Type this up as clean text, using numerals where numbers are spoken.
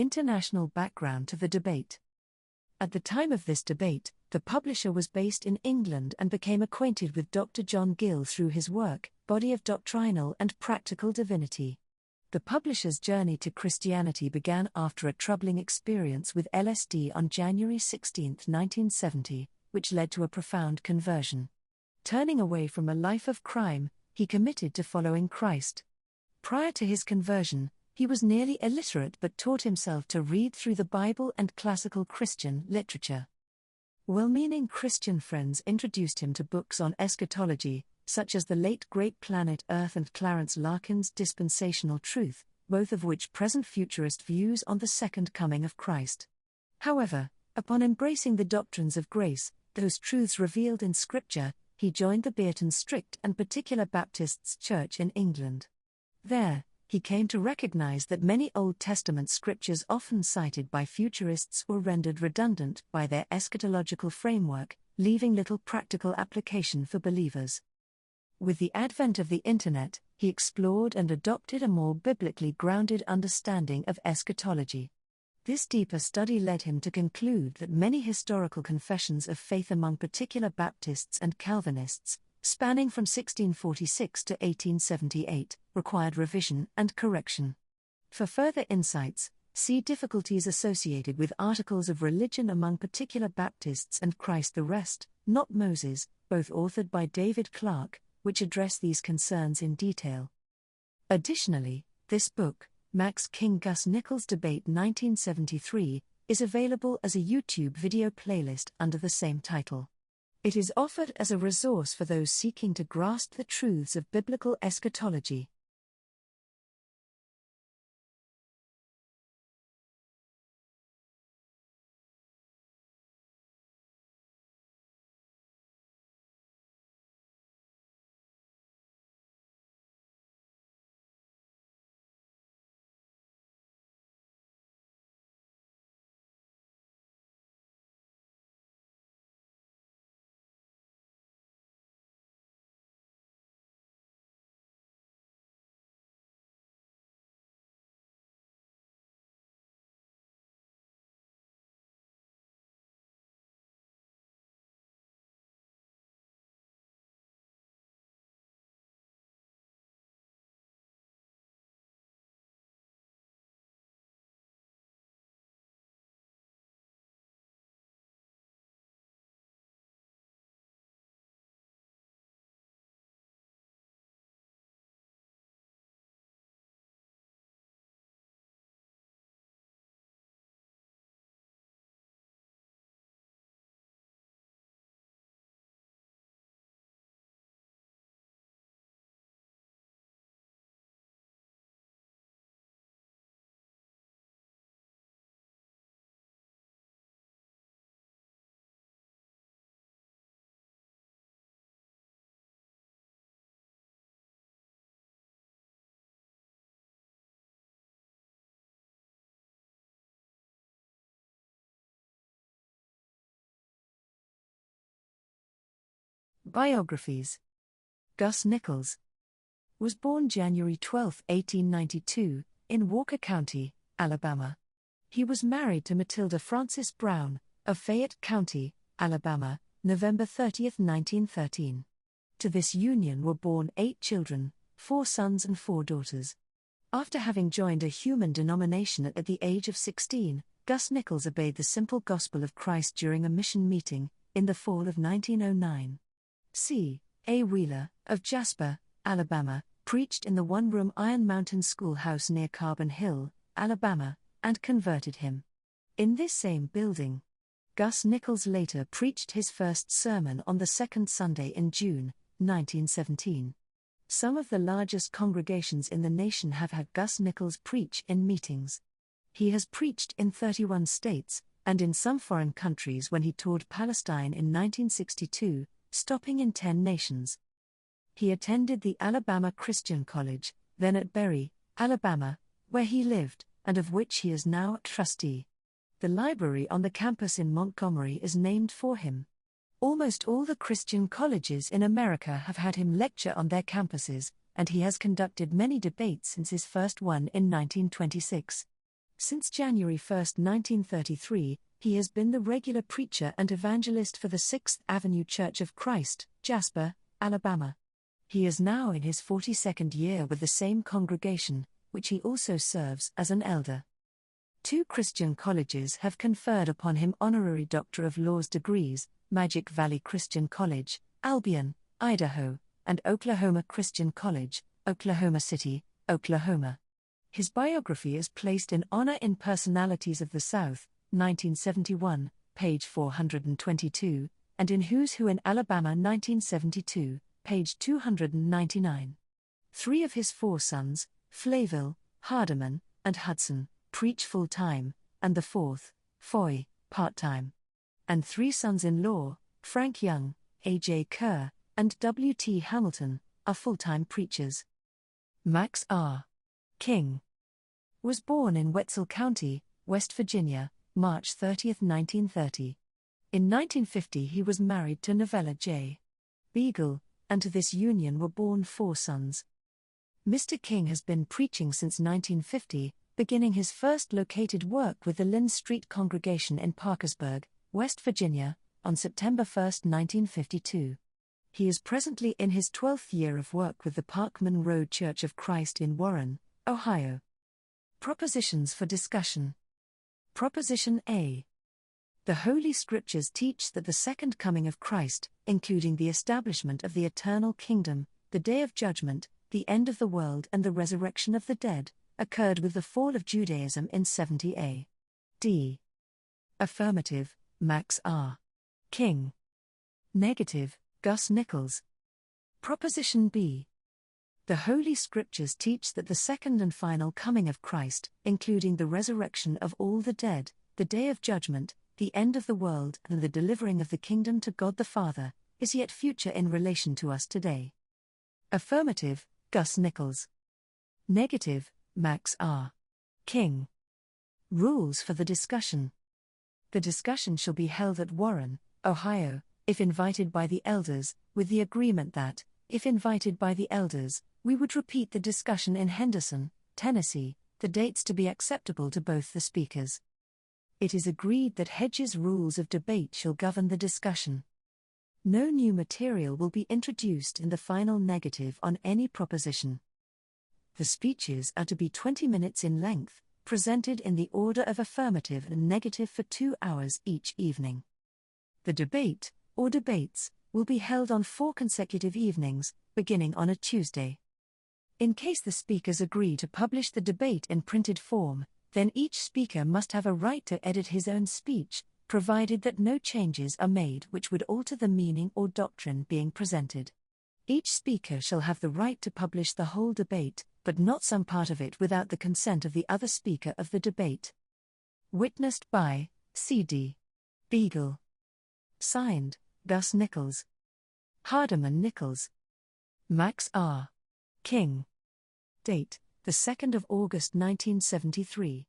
International background to the debate. At the time of this debate, the publisher was based in England and became acquainted with Dr. John Gill through his work, Body of Doctrinal and Practical Divinity. The publisher's journey to Christianity began after a troubling experience with LSD on January 16, 1970, which led to a profound conversion. Turning away from a life of crime, he committed to following Christ. Prior to his conversion, he was nearly illiterate but taught himself to read through the Bible and classical Christian literature. Well-meaning Christian friends introduced him to books on eschatology, such as the late Great Planet Earth and Clarence Larkin's Dispensational Truth, both of which present futurist views on the second coming of Christ. However, upon embracing the doctrines of grace, those truths revealed in Scripture, he joined the Bearton Strict and Particular Baptists Church in England. There, he came to recognize that many Old Testament scriptures often cited by futurists were rendered redundant by their eschatological framework, leaving little practical application for believers. With the advent of the Internet, he explored and adopted a more biblically grounded understanding of eschatology. This deeper study led him to conclude that many historical confessions of faith among particular Baptists and Calvinists, spanning from 1646 to 1878, required revision and correction. For further insights, see difficulties associated with articles of religion among particular Baptists and Christ the Rest, Not Moses, both authored by David Clark, which address these concerns in detail. Additionally, this book, Max King Gus Nicol's Debate 1973, is available as a YouTube video playlist under the same title. It is offered as a resource for those seeking to grasp the truths of biblical eschatology. Biographies. Gus Nichols was born January 12, 1892, in Walker County, Alabama. He was married to Matilda Frances Brown, of Fayette County, Alabama, November 30, 1913. To this union were born 8 children, 4 sons and 4 daughters. After having joined a human denomination at the age of 16, Gus Nichols obeyed the simple gospel of Christ during a mission meeting, in the fall of 1909. C. A. Wheeler, of Jasper, Alabama, preached in the one-room Iron Mountain Schoolhouse near Carbon Hill, Alabama, and converted him. In this same building, Gus Nichols later preached his first sermon on the second Sunday in June, 1917. Some of the largest congregations in the nation have had Gus Nichols preach in meetings. He has preached in 31 states, and in some foreign countries when he toured Palestine in 1962, stopping in 10 nations. He attended the Alabama Christian College, then at Berry, Alabama, where he lived, and of which he is now a trustee. The library on the campus in Montgomery is named for him. Almost all the Christian colleges in America have had him lecture on their campuses, and he has conducted many debates since his first one in 1926. Since January 1, 1933, he has been the regular preacher and evangelist for the 6th Avenue Church of Christ, Jasper, Alabama. He is now in his 42nd year with the same congregation, which he also serves as an elder. 2 Christian colleges have conferred upon him honorary Doctor of Laws degrees, Magic Valley Christian College, Albion, Idaho, and Oklahoma Christian College, Oklahoma City, Oklahoma. His biography is placed in Honor in Personalities of the South, 1971, page 422, and in Who's Who in Alabama 1972, page 299. 3 of his 4 sons, Flayville, Hardeman, and Hudson, preach full-time, and the 4th, Foy, part-time. And 3 sons-in-law, Frank Young, A.J. Kerr, and W.T. Hamilton, are full-time preachers. Max R. King was born in Wetzel County, West Virginia, March 30, 1930. In 1950 he was married to Novella J. Beagle, and to this union were born 4 sons. Mr. King has been preaching since 1950, beginning his first located work with the Lynn Street Congregation in Parkersburg, West Virginia, on September 1, 1952. He is presently in his 12th year of work with the Parkman Road Church of Christ in Warren, Ohio. Propositions for discussion. Proposition A. The Holy Scriptures teach that the second coming of Christ, including the establishment of the eternal kingdom, the day of judgment, the end of the world and the resurrection of the dead, occurred with the fall of Judaism in 70 A.D. Affirmative, Max R. King. Negative, Gus Nichols. Proposition B. The Holy Scriptures teach that the second and final coming of Christ, including the resurrection of all the dead, the day of judgment, the end of the world and the delivering of the kingdom to God the Father, is yet future in relation to us today. Affirmative, Gus Nichols. Negative, Max R. King. Rules for the discussion. The discussion shall be held at Warren, Ohio, if invited by the elders, with the agreement that, if invited by the elders, we would repeat the discussion in Henderson, Tennessee, the dates to be acceptable to both the speakers. It is agreed that Hedges' rules of debate shall govern the discussion. No new material will be introduced in the final negative on any proposition. The speeches are to be 20 minutes in length, presented in the order of affirmative and negative for 2 hours each evening. The debate, or debates, will be held on 4 consecutive evenings, beginning on a Tuesday. In case the speakers agree to publish the debate in printed form, then each speaker must have a right to edit his own speech, provided that no changes are made which would alter the meaning or doctrine being presented. Each speaker shall have the right to publish the whole debate, but not some part of it without the consent of the other speaker of the debate. Witnessed by C.D. Beagle. Signed, Gus Nichols. Hardeman Nichols. Max R. King. Date, the 2nd of August 1973.